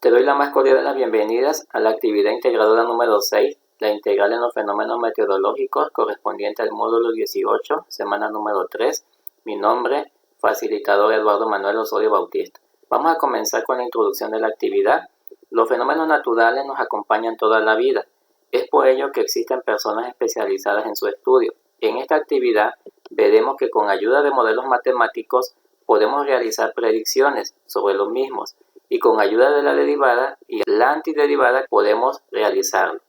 Te doy la más cordial de las bienvenidas a la actividad integradora número 6, la integral en los fenómenos meteorológicos correspondiente al módulo 18, semana número 3. Mi nombre, facilitador Eduardo Manuel Osorio Bautista. Vamos a comenzar con la introducción de la actividad. Los fenómenos naturales nos acompañan toda la vida. Es por ello que existen personas especializadas en su estudio. En esta actividad veremos que con ayuda de modelos matemáticos podemos realizar predicciones sobre los mismos y con ayuda de la derivada y la antiderivada podemos realizarlo.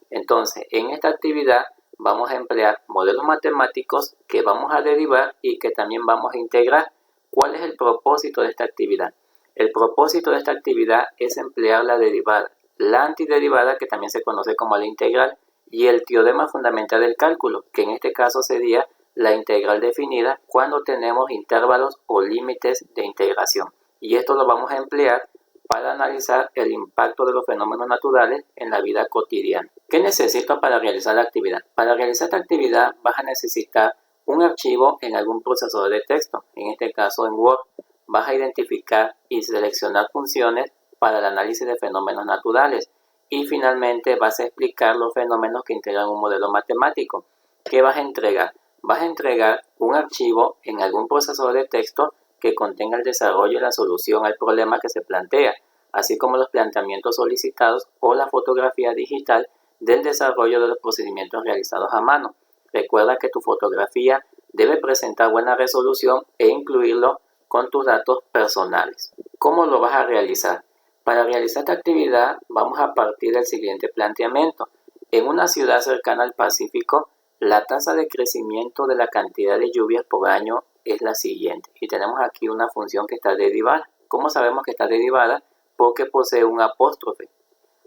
Entonces, en esta actividad vamos a emplear modelos matemáticos que vamos a derivar y que también vamos a integrar. ¿Cuál es el propósito de esta actividad? El propósito de esta actividad es emplear la derivada, la antiderivada, que también se conoce como la integral, y el teorema fundamental del cálculo, que en este caso sería la integral definida cuando tenemos intervalos o límites de integración. Y esto lo vamos a emplear para analizar el impacto de los fenómenos naturales en la vida cotidiana. ¿Qué necesito para realizar la actividad? Para realizar esta actividad vas a necesitar un archivo en algún procesador de texto, en este caso en Word. Vas a identificar y seleccionar funciones para el análisis de fenómenos naturales y finalmente vas a explicar los fenómenos que integran un modelo matemático. ¿Qué vas a entregar? Vas a entregar un archivo en algún procesador de texto que contenga el desarrollo y la solución al problema que se plantea, así como los planteamientos solicitados o la fotografía digital del desarrollo de los procedimientos realizados a mano. Recuerda que tu fotografía debe presentar buena resolución e incluirlo con tus datos personales. ¿Cómo lo vas a realizar? Para realizar esta actividad vamos a partir del siguiente planteamiento. En una ciudad cercana al Pacífico, la tasa de crecimiento de la cantidad de lluvias por año es la siguiente. Y tenemos aquí una función que está derivada. ¿Cómo sabemos que está derivada? Porque posee un apóstrofe.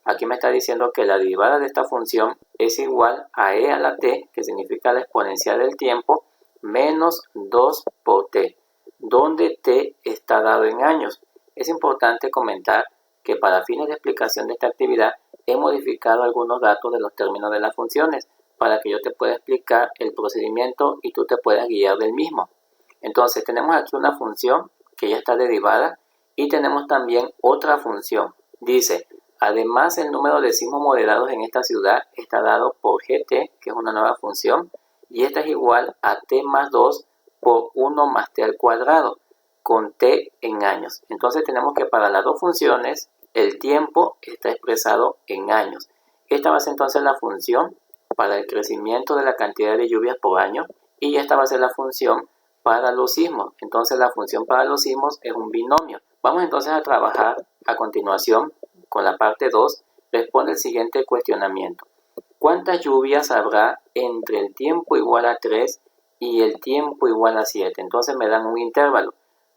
Aquí me está diciendo que la derivada de esta función es igual a e a la t, que significa la exponencial del tiempo, menos 2 por t, donde t está dado en años. Es importante comentar que para fines de explicación de esta actividad he modificado algunos datos de los términos de las funciones para que yo te pueda explicar el procedimiento y tú te puedas guiar del mismo. Entonces tenemos aquí una función que ya está derivada y tenemos también otra función. Dice, además el número de sismos moderados en esta ciudad está dado por gt, que es una nueva función, y esta es igual a t más 2 por 1 más t al cuadrado, con t en años. Entonces tenemos que para las dos funciones el tiempo está expresado en años. Esta va a ser entonces la función para el crecimiento de la cantidad de lluvias por año y esta va a ser la función para los sismos. Entonces la función para los sismos es un binomio. Vamos entonces a trabajar a continuación con la parte 2. Responde el siguiente cuestionamiento. ¿Cuántas lluvias habrá entre el tiempo igual a 3 y el tiempo igual a 7? Entonces me dan un intervalo.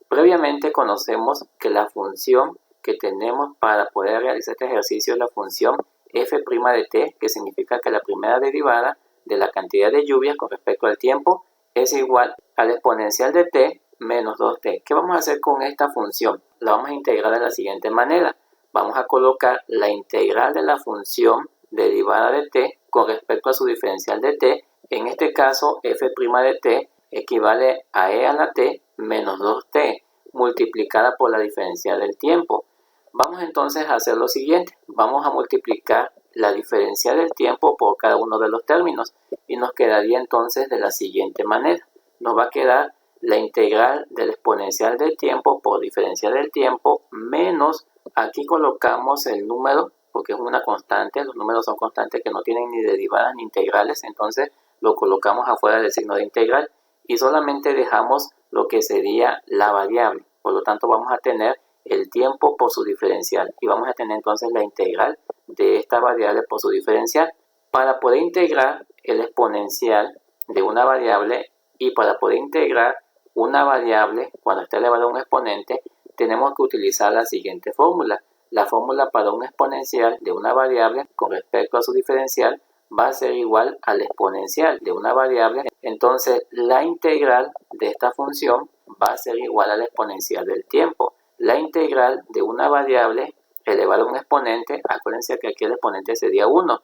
Previamente conocemos que la función que tenemos para poder realizar este ejercicio es la función f' de t, que significa que la primera derivada de la cantidad de lluvias con respecto al tiempo es igual a la exponencial de t menos 2t. ¿Qué vamos a hacer con esta función? La vamos a integrar de la siguiente manera. Vamos a colocar la integral de la función derivada de t con respecto a su diferencial de t. En este caso, f' de t equivale a e a la t menos 2t multiplicada por la diferencial del tiempo. Vamos entonces a hacer lo siguiente. Vamos a multiplicar la diferencial del tiempo por cada uno de los términos y nos quedaría entonces de la siguiente manera. Nos va a quedar la integral de la exponencial del tiempo por diferencial del tiempo menos, aquí colocamos el número porque es una constante, los números son constantes que no tienen ni derivadas ni integrales, entonces lo colocamos afuera del signo de integral y solamente dejamos lo que sería la variable. Por lo tanto vamos a tener el tiempo por su diferencial y vamos a tener entonces la integral de esta variable por su diferencial. Para poder integrar el exponencial de una variable y para poder integrar una variable cuando está elevada a un exponente, tenemos que utilizar la siguiente fórmula. La fórmula para un exponencial de una variable con respecto a su diferencial va a ser igual al exponencial de una variable. Entonces la integral de esta función va a ser igual al exponencial del tiempo. La integral de una variable elevada a un exponente, acuérdense que aquí el exponente sería 1,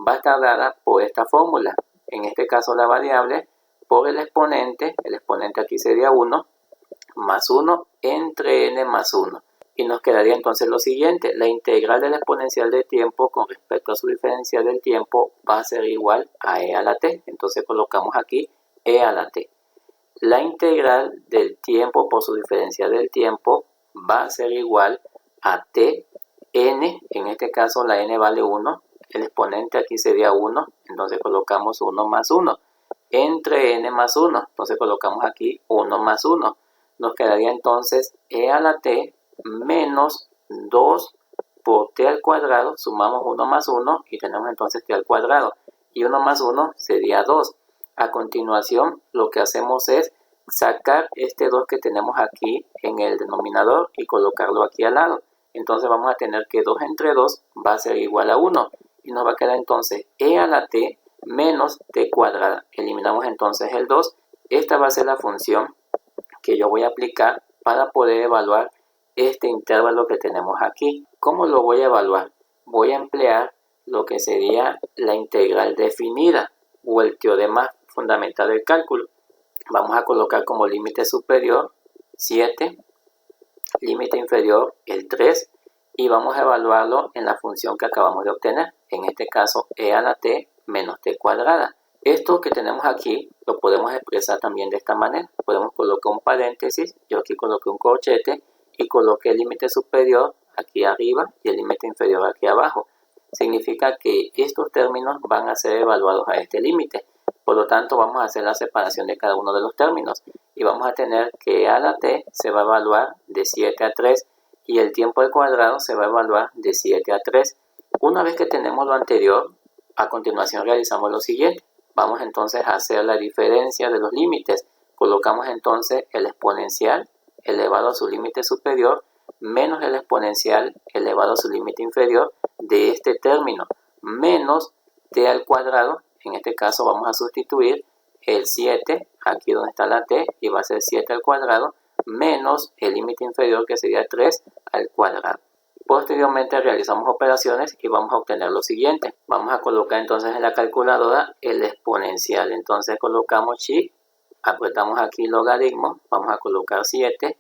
va a estar dada por esta fórmula. En este caso la variable por el exponente aquí sería 1, más 1 entre n más 1. y nos quedaría entonces lo siguiente: la integral del exponencial de tiempo con respecto a su diferencial del tiempo va a ser igual a e a la t. Entonces colocamos aquí e a la t. La integral del tiempo por su diferencial del tiempo va a ser igual a t n, en este caso la n vale 1, el exponente aquí sería 1, entonces colocamos 1 más 1, entre n más 1, entonces colocamos aquí 1 más 1, nos quedaría entonces e a la t menos 2 por t al cuadrado, sumamos 1 más 1 y tenemos entonces t al cuadrado, y 1 más 1 sería 2. A continuación lo que hacemos es sacar este 2 que tenemos aquí en el denominador y colocarlo aquí al lado. Entonces vamos a tener que 2 entre 2 va a ser igual a 1 y nos va a quedar entonces e a la t menos t cuadrada. Eliminamos entonces el 2. Esta va a ser la función que yo voy a aplicar para poder evaluar este intervalo que tenemos aquí. ¿Cómo lo voy a evaluar? Voy a emplear lo que sería la integral definida o el teorema fundamental del cálculo. Vamos a colocar como límite superior 7, límite inferior el 3 y vamos a evaluarlo en la función que acabamos de obtener, en este caso e a la t menos t cuadrada. Esto que tenemos aquí lo podemos expresar también de esta manera. Podemos colocar un paréntesis, yo aquí coloqué un corchete y coloqué el límite superior aquí arriba y el límite inferior aquí abajo. Significa que estos términos van a ser evaluados a este límite. Por lo tanto, vamos a hacer la separación de cada uno de los términos y vamos a tener que a la t se va a evaluar de 7 a 3 y el tiempo al cuadrado se va a evaluar de 7 a 3. Una vez que tenemos lo anterior, a continuación realizamos lo siguiente. Vamos entonces a hacer la diferencia de los límites. Colocamos entonces el exponencial elevado a su límite superior menos el exponencial elevado a su límite inferior de este término, menos t al cuadrado. En este caso vamos a sustituir el 7, aquí donde está la t, y va a ser 7 al cuadrado, menos el límite inferior que sería 3 al cuadrado. Posteriormente realizamos operaciones y vamos a obtener lo siguiente. Vamos a colocar entonces en la calculadora el exponencial. Entonces colocamos Shift, apretamos aquí logaritmo, vamos a colocar 7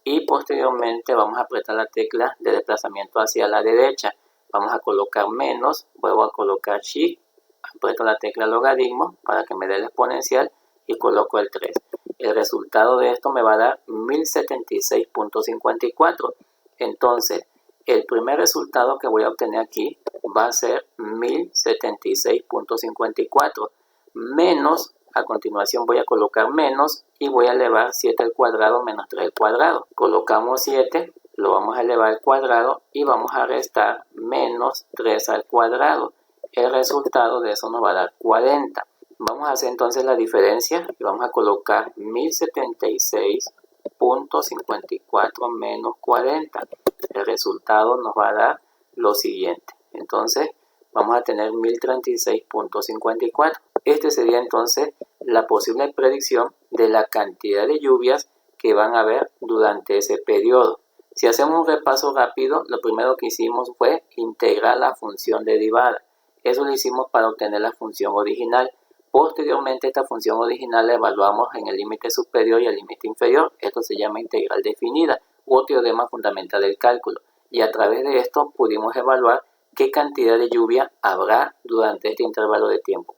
y posteriormente vamos a apretar la tecla de desplazamiento hacia la derecha. Vamos a colocar menos, vuelvo a colocar Shift, aprieto la tecla logaritmo para que me dé el exponencial y coloco el 3. El resultado de esto me va a dar 1076.54. Entonces, el primer resultado que voy a obtener aquí va a ser 1076.54 menos, a continuación voy a colocar menos y voy a elevar 7 al cuadrado menos 3 al cuadrado. Colocamos 7, lo vamos a elevar al cuadrado y vamos a restar menos 3 al cuadrado. El resultado de eso nos va a dar 40. Vamos a hacer entonces la diferencia y vamos a colocar 1076.54 menos 40. El resultado nos va a dar lo siguiente. Entonces vamos a tener 1036.54. Este sería entonces la posible predicción de la cantidad de lluvias que van a haber durante ese periodo. Si hacemos un repaso rápido, lo primero que hicimos fue integrar la función derivada. Eso lo hicimos para obtener la función original. Posteriormente, esta función original la evaluamos en el límite superior y el límite inferior. Esto se llama integral definida o teorema fundamental del cálculo. Y a través de esto pudimos evaluar qué cantidad de lluvia habrá durante este intervalo de tiempo.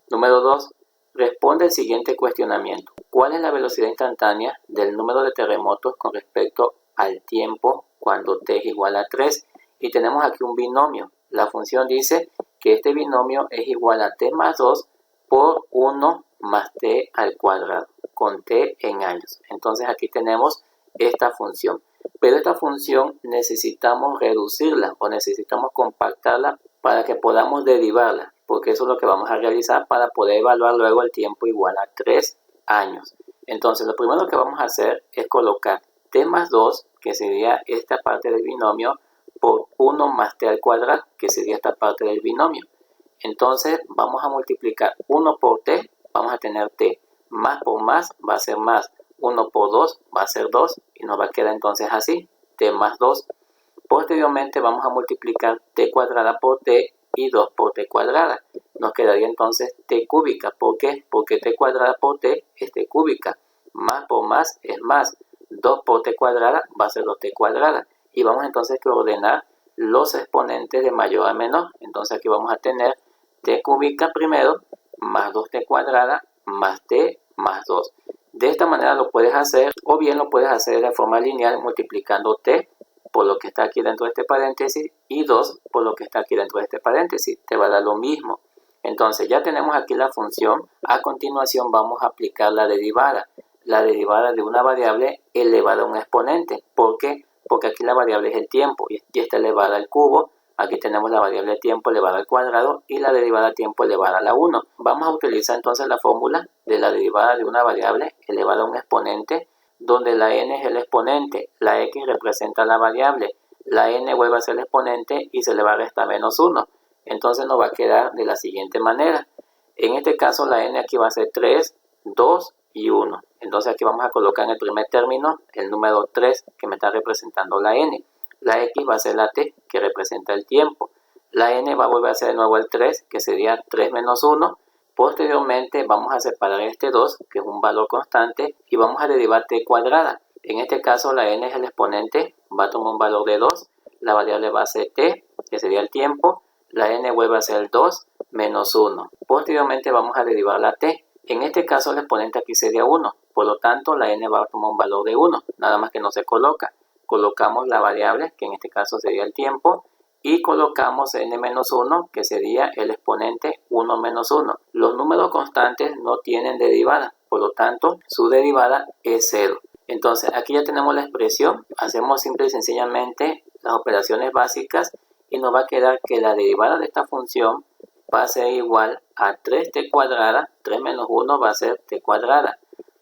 Número 2. Responde el siguiente cuestionamiento. ¿Cuál es la velocidad instantánea del número de terremotos con respecto al tiempo cuando t es igual a 3? Y tenemos aquí un binomio. La función dice que este binomio es igual a t más 2 por 1 más t al cuadrado, con t en años. Entonces aquí tenemos esta función. Pero esta función necesitamos reducirla o necesitamos compactarla para que podamos derivarla, porque eso es lo que vamos a realizar para poder evaluar luego el tiempo igual a 3 años. Entonces lo primero que vamos a hacer es colocar t más 2, que sería esta parte del binomio, por 1 más t al cuadrado, que sería esta parte del binomio. Entonces vamos a multiplicar 1 por t, vamos a tener t, más por más va a ser más, 1 por 2 va a ser 2 y nos va a quedar entonces así, t más 2. Posteriormente vamos a multiplicar t cuadrada por t y 2 por t cuadrada. Nos quedaría entonces t cúbica. ¿Por qué? Porque t cuadrada por t es t cúbica. Más por más es más. 2 por t cuadrada va a ser 2t cuadrada. y vamos entonces a ordenar los exponentes de mayor a menor. Entonces aquí vamos a tener t cúbica primero más 2t cuadrada más t más 2. De esta manera lo puedes hacer, o bien lo puedes hacer de forma lineal multiplicando t por lo que está aquí dentro de este paréntesis y 2 por lo que está aquí dentro de este paréntesis. Te va a dar lo mismo. Entonces ya tenemos aquí la función. A continuación vamos a aplicar la derivada. La derivada de una variable elevada a un exponente. ¿Por qué? Porque aquí la variable es el tiempo y está elevada al cubo. Aquí tenemos la variable tiempo elevada al cuadrado y la derivada tiempo elevada a la 1. Vamos a utilizar entonces la fórmula de la derivada de una variable elevada a un exponente, donde la n es el exponente, la x representa la variable, la n vuelve a ser el exponente y se le va a restar menos 1. Entonces nos va a quedar de la siguiente manera. En este caso la n aquí va a ser 3, 2 y 1. Entonces aquí vamos a colocar en el primer término el número 3 que me está representando la n. La x va a ser la t que representa el tiempo. La n va a volver a ser de nuevo el 3 que sería 3 menos 1. Posteriormente vamos a separar este 2 que es un valor constante y vamos a derivar t cuadrada. En este caso la n es el exponente, va a tomar un valor de 2. La variable va a ser t que sería el tiempo. La n vuelve a ser 2 menos 1. Posteriormente vamos a derivar la t. En este caso el exponente aquí sería 1. Por lo tanto la n va a tomar un valor de 1. Nada más que no se coloca. Colocamos la variable que en este caso sería el tiempo. Y colocamos n menos 1 que sería el exponente 1 menos 1. Los números constantes no tienen derivada. Por lo tanto su derivada es 0. Entonces aquí ya tenemos la expresión. Hacemos simple y sencillamente las operaciones básicas. Y nos va a quedar que la derivada de esta función va a ser igual a 3t cuadrada, 3 menos 1 va a ser t cuadrada,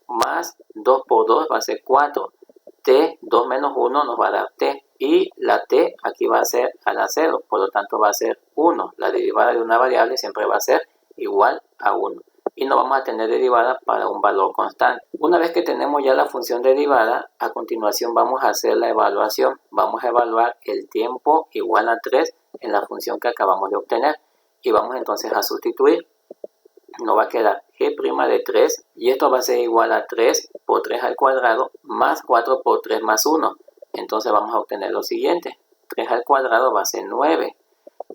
más 2 por 2 va a ser 4, t, 2 menos 1 nos va a dar t, y la t aquí va a ser a la 0, por lo tanto va a ser 1. La derivada de una variable siempre va a ser igual a 1. Y no vamos a tener derivada para un valor constante. Una vez que tenemos ya la función derivada, a continuación vamos a hacer la evaluación. Vamos a evaluar el tiempo igual a 3 en la función que acabamos de obtener. Y vamos entonces a sustituir. Nos va a quedar g' de 3 y esto va a ser igual a 3 por 3 al cuadrado más 4 por 3 más 1. Entonces vamos a obtener lo siguiente. 3 al cuadrado va a ser 9.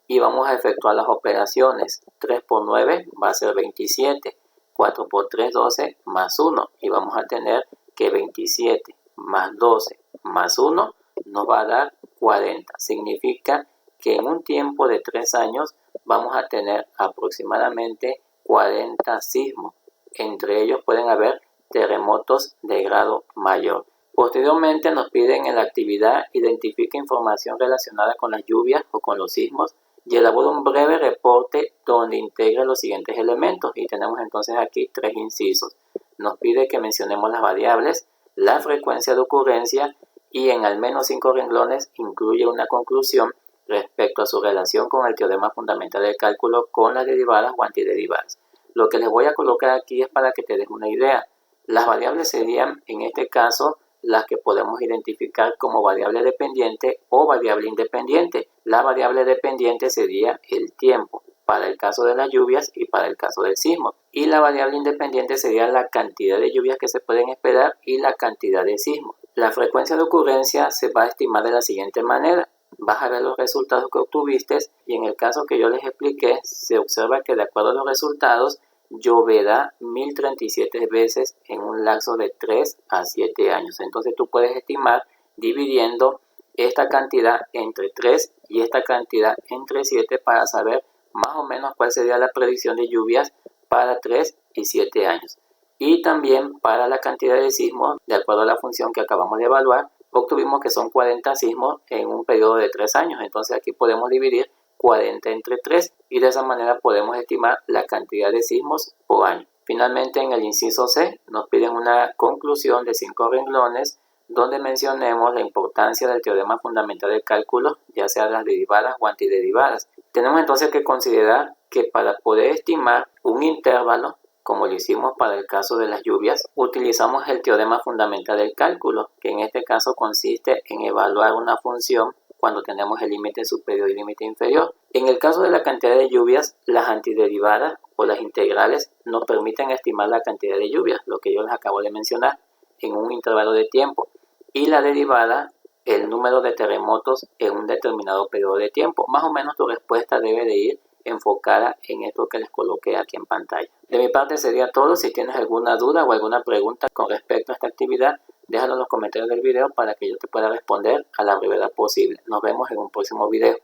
Y vamos a efectuar las operaciones. 3 por 9 va a ser 27. 4 por 3, 12 más 1. Y vamos a tener que 27 más 12 más 1 nos va a dar 40. Significa que en un tiempo de 3 años vamos a tener aproximadamente 40 sismos. Entre ellos pueden haber terremotos de grado mayor. Posteriormente nos piden en la actividad identifica información relacionada con las lluvias o con los sismos y elabora un breve reporte donde integra los siguientes elementos. Y tenemos entonces aquí 3 incisos. Nos pide que mencionemos las variables, la frecuencia de ocurrencia y en al menos 5 renglones incluye una conclusión respecto a su relación con el teorema fundamental del cálculo con las derivadas o antiderivadas. Lo que les voy a colocar aquí es para que te des una idea. Las variables serían, en este caso, las que podemos identificar como variable dependiente o variable independiente. La variable dependiente sería el tiempo, para el caso de las lluvias y para el caso del sismo. Y la variable independiente sería la cantidad de lluvias que se pueden esperar y la cantidad de sismos. La frecuencia de ocurrencia se va a estimar de la siguiente manera. Vas a ver los resultados que obtuviste y en el caso que yo les expliqué, se observa que de acuerdo a los resultados, lloverá 1037 veces en un lapso de 3 a 7 años. Entonces tú puedes estimar dividiendo esta cantidad entre 3 y esta cantidad entre 7 para saber más o menos cuál sería la predicción de lluvias para 3 y 7 años. Y también para la cantidad de sismos, de acuerdo a la función que acabamos de evaluar, obtuvimos que son 40 sismos en un periodo de 3 años. Entonces aquí podemos dividir 40 entre 3 y de esa manera podemos estimar la cantidad de sismos por año. Finalmente en el inciso C nos piden una conclusión de 5 renglones donde mencionemos la importancia del teorema fundamental del cálculo, ya sea las derivadas o antiderivadas. Tenemos entonces que considerar que para poder estimar un intervalo, como lo hicimos para el caso de las lluvias, utilizamos el teorema fundamental del cálculo, que en este caso consiste en evaluar una función cuando tenemos el límite superior y límite inferior. En el caso de la cantidad de lluvias, las antiderivadas o las integrales nos permiten estimar la cantidad de lluvias, lo que yo les acabo de mencionar, en un intervalo de tiempo. Y la derivada el número de terremotos en un determinado periodo de tiempo. Más o menos tu respuesta debe de ir enfocada en esto que les coloqué aquí en pantalla. De mi parte sería todo. Si tienes alguna duda o alguna pregunta con respecto a esta actividad, déjalo en los comentarios del video para que yo te pueda responder a la brevedad posible. Nos vemos en un próximo video.